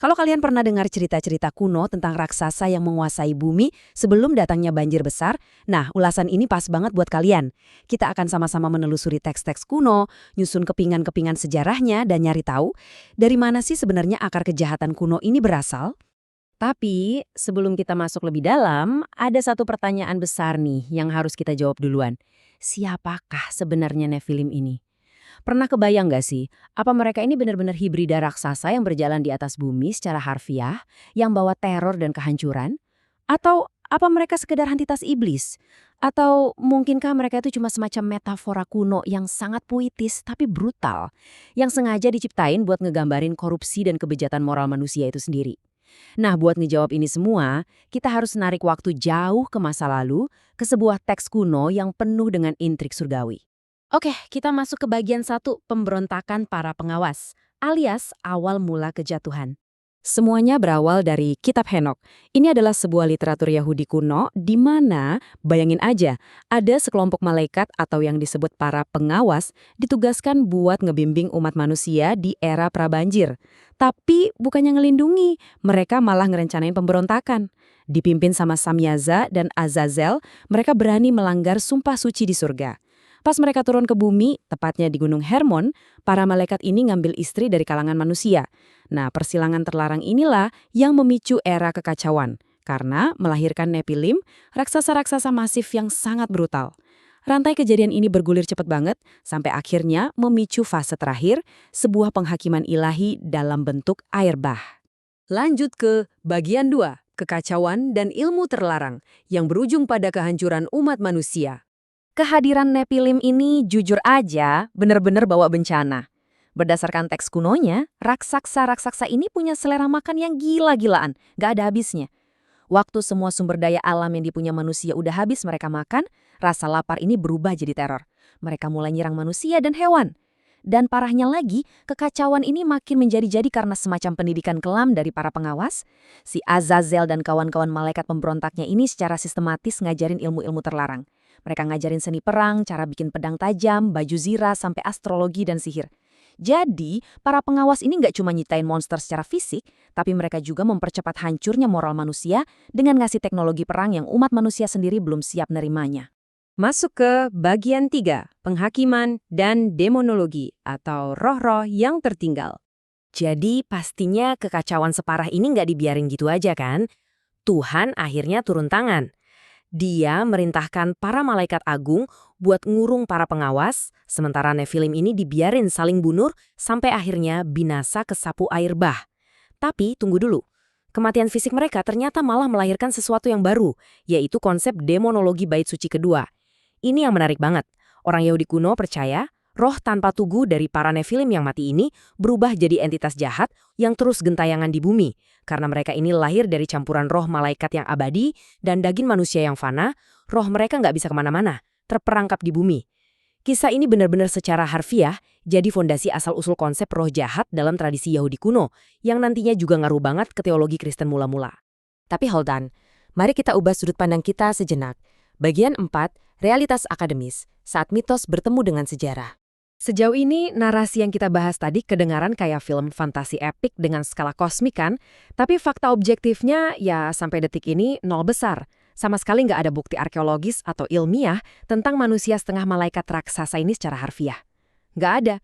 Kalau kalian pernah dengar cerita-cerita kuno tentang raksasa yang menguasai bumi sebelum datangnya banjir besar, nah ulasan ini pas banget buat kalian. Kita akan sama-sama menelusuri teks-teks kuno, nyusun kepingan-kepingan sejarahnya, dan nyari tahu dari mana sih sebenarnya akar kejahatan kuno ini berasal. Tapi sebelum kita masuk lebih dalam, ada satu pertanyaan besar nih yang harus kita jawab duluan. Siapakah sebenarnya Nephilim ini? Pernah kebayang nggak sih, apa mereka ini benar-benar hibrida raksasa yang berjalan di atas bumi secara harfiah, yang bawa teror dan kehancuran? Atau apa mereka sekedar entitas iblis? Atau mungkinkah mereka itu cuma semacam metafora kuno yang sangat puitis tapi brutal, yang sengaja diciptain buat ngegambarin korupsi dan kebejatan moral manusia itu sendiri? Nah, buat ngejawab ini semua, kita harus narik waktu jauh ke masa lalu, ke sebuah teks kuno yang penuh dengan intrik surgawi. Oke, kita masuk ke bagian 1, pemberontakan para pengawas, alias awal mula kejatuhan. Semuanya berawal dari Kitab Henokh. Ini adalah sebuah literatur Yahudi kuno di mana, bayangin aja, ada sekelompok malaikat atau yang disebut para pengawas ditugaskan buat ngebimbing umat manusia di era prabanjir. Tapi bukannya ngelindungi, mereka malah ngerencanain pemberontakan. Dipimpin sama Samyaza dan Azazel, mereka berani melanggar sumpah suci di surga. Pas mereka turun ke bumi, tepatnya di Gunung Hermon, para malaikat ini ngambil istri dari kalangan manusia. Nah, persilangan terlarang inilah yang memicu era kekacauan, karena melahirkan Nephilim, raksasa-raksasa masif yang sangat brutal. Rantai kejadian ini bergulir cepat banget, sampai akhirnya memicu fase terakhir, sebuah penghakiman ilahi dalam bentuk air bah. Lanjut ke bagian 2, kekacauan dan ilmu terlarang, yang berujung pada kehancuran umat manusia. Kehadiran Nephilim ini jujur aja benar-benar bawa bencana. Berdasarkan teks kunonya, raksasa-raksasa ini punya selera makan yang gila-gilaan, gak ada habisnya. Waktu semua sumber daya alam yang dipunya manusia udah habis mereka makan, rasa lapar ini berubah jadi teror. Mereka mulai nyerang manusia dan hewan. Dan parahnya lagi, kekacauan ini makin menjadi-jadi karena semacam pendidikan kelam dari para pengawas. Si Azazel dan kawan-kawan malaikat pemberontaknya ini secara sistematis ngajarin ilmu-ilmu terlarang. Mereka ngajarin seni perang, cara bikin pedang tajam, baju zirah, sampai astrologi dan sihir. Jadi, para pengawas ini nggak cuma nyiptain monster secara fisik, tapi mereka juga mempercepat hancurnya moral manusia dengan ngasih teknologi perang yang umat manusia sendiri belum siap nerimanya. Masuk ke bagian 3, penghakiman dan demonologi atau roh-roh yang tertinggal. Jadi pastinya kekacauan separah ini nggak dibiarin gitu aja kan? Tuhan akhirnya turun tangan. Dia merintahkan para malaikat agung buat ngurung para pengawas, sementara Nephilim ini dibiarin saling bunuh sampai akhirnya binasa ke sapu air bah. Tapi tunggu dulu, kematian fisik mereka ternyata malah melahirkan sesuatu yang baru, yaitu konsep demonologi bait suci kedua. Ini yang menarik banget. Orang Yahudi kuno percaya roh tanpa tugu dari para Nephilim yang mati ini berubah jadi entitas jahat yang terus gentayangan di bumi. Karena mereka ini lahir dari campuran roh malaikat yang abadi dan daging manusia yang fana, roh mereka nggak bisa kemana-mana, terperangkap di bumi. Kisah ini benar-benar secara harfiah jadi fondasi asal-usul konsep roh jahat dalam tradisi Yahudi kuno, yang nantinya juga ngaruh banget ke teologi Kristen mula-mula. Tapi hold on, mari kita ubah sudut pandang kita sejenak. Bagian 4, realitas akademis, saat mitos bertemu dengan sejarah. Sejauh ini, narasi yang kita bahas tadi kedengaran kayak film fantasi epik dengan skala kosmik kan? Tapi fakta objektifnya ya sampai detik ini nol besar. Sama sekali nggak ada bukti arkeologis atau ilmiah tentang manusia setengah malaikat raksasa ini secara harfiah. Nggak ada.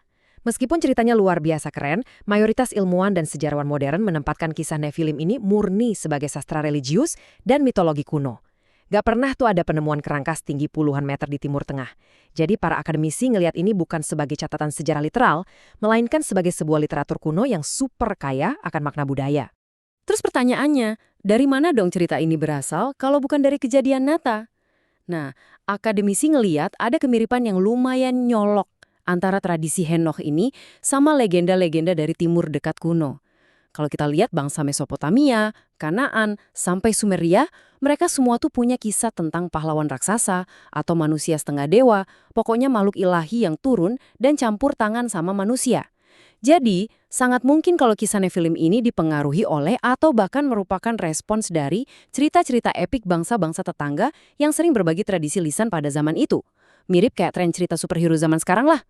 Meskipun ceritanya luar biasa keren, mayoritas ilmuwan dan sejarawan modern menempatkan kisah Nephilim ini murni sebagai sastra religius dan mitologi kuno. Gak pernah tuh ada penemuan kerangka setinggi puluhan meter di Timur Tengah. Jadi para akademisi ngelihat ini bukan sebagai catatan sejarah literal, melainkan sebagai sebuah literatur kuno yang super kaya akan makna budaya. Terus pertanyaannya, dari mana dong cerita ini berasal kalau bukan dari kejadian nyata? Nah, akademisi ngelihat ada kemiripan yang lumayan nyolok antara tradisi Henokh ini sama legenda-legenda dari Timur dekat kuno. Kalau kita lihat bangsa Mesopotamia, Kanaan, sampai Sumeria, mereka semua tuh punya kisah tentang pahlawan raksasa atau manusia setengah dewa, pokoknya makhluk ilahi yang turun dan campur tangan sama manusia. Jadi, sangat mungkin kalau kisah Nephilim ini dipengaruhi oleh atau bahkan merupakan respons dari cerita-cerita epik bangsa-bangsa tetangga yang sering berbagi tradisi lisan pada zaman itu. Mirip kayak tren cerita superhero zaman sekarang lah.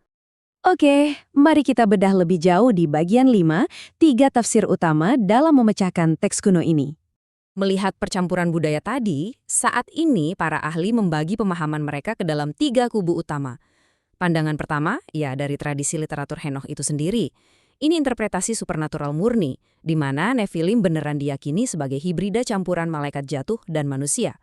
Oke, mari kita bedah lebih jauh di bagian 5, 3 tafsir utama dalam memecahkan teks kuno ini. Melihat percampuran budaya tadi, saat ini para ahli membagi pemahaman mereka ke dalam 3 kubu utama. Pandangan pertama, ya dari tradisi literatur Henoch itu sendiri. Ini interpretasi supernatural murni, di mana Nephilim beneran diyakini sebagai hibrida campuran malaikat jatuh dan manusia.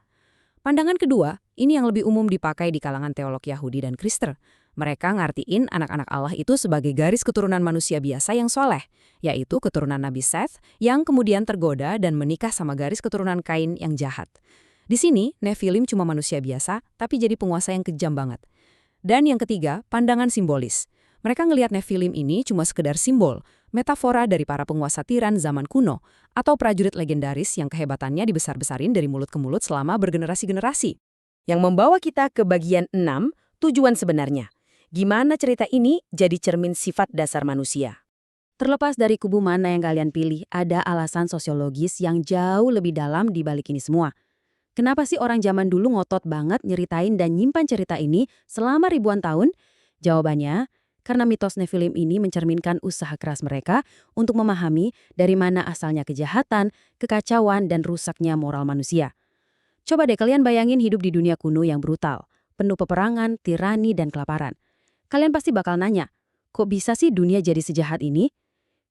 Pandangan kedua, ini yang lebih umum dipakai di kalangan teolog Yahudi dan Kristen. Mereka ngartiin anak-anak Allah itu sebagai garis keturunan manusia biasa yang soleh, yaitu keturunan Nabi Seth yang kemudian tergoda dan menikah sama garis keturunan Kain yang jahat. Di sini, Nephilim cuma manusia biasa, tapi jadi penguasa yang kejam banget. Dan yang ketiga, pandangan simbolis. Mereka ngelihat Nephilim ini cuma sekedar simbol, metafora dari para penguasa tiran zaman kuno, atau prajurit legendaris yang kehebatannya dibesar-besarin dari mulut ke mulut selama bergenerasi-generasi. Yang membawa kita ke bagian 6, tujuan sebenarnya. Gimana cerita ini jadi cermin sifat dasar manusia? Terlepas dari kubu mana yang kalian pilih, ada alasan sosiologis yang jauh lebih dalam di balik ini semua. Kenapa sih orang zaman dulu ngotot banget nyeritain dan nyimpan cerita ini selama ribuan tahun? Jawabannya, karena mitos Nephilim ini mencerminkan usaha keras mereka untuk memahami dari mana asalnya kejahatan, kekacauan, dan rusaknya moral manusia. Coba deh kalian bayangin hidup di dunia kuno yang brutal, penuh peperangan, tirani, dan kelaparan. Kalian pasti bakal nanya, kok bisa sih dunia jadi sejahat ini?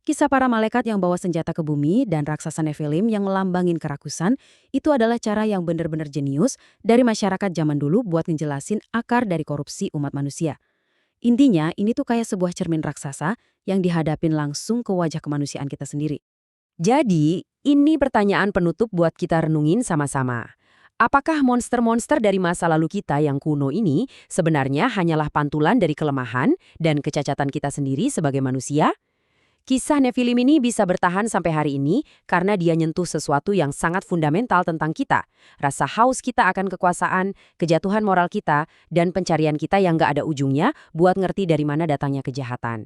Kisah para malaikat yang bawa senjata ke bumi dan raksasa Nephilim yang melambangin kerakusan itu adalah cara yang benar-benar jenius dari masyarakat zaman dulu buat ngejelasin akar dari korupsi umat manusia. Intinya, ini tuh kayak sebuah cermin raksasa yang dihadapin langsung ke wajah kemanusiaan kita sendiri. Jadi, ini pertanyaan penutup buat kita renungin sama-sama. Apakah monster-monster dari masa lalu kita yang kuno ini sebenarnya hanyalah pantulan dari kelemahan dan kecacatan kita sendiri sebagai manusia? Kisah Nephilim ini bisa bertahan sampai hari ini karena dia nyentuh sesuatu yang sangat fundamental tentang kita. Rasa haus kita akan kekuasaan, kejatuhan moral kita, dan pencarian kita yang gak ada ujungnya buat ngerti dari mana datangnya kejahatan.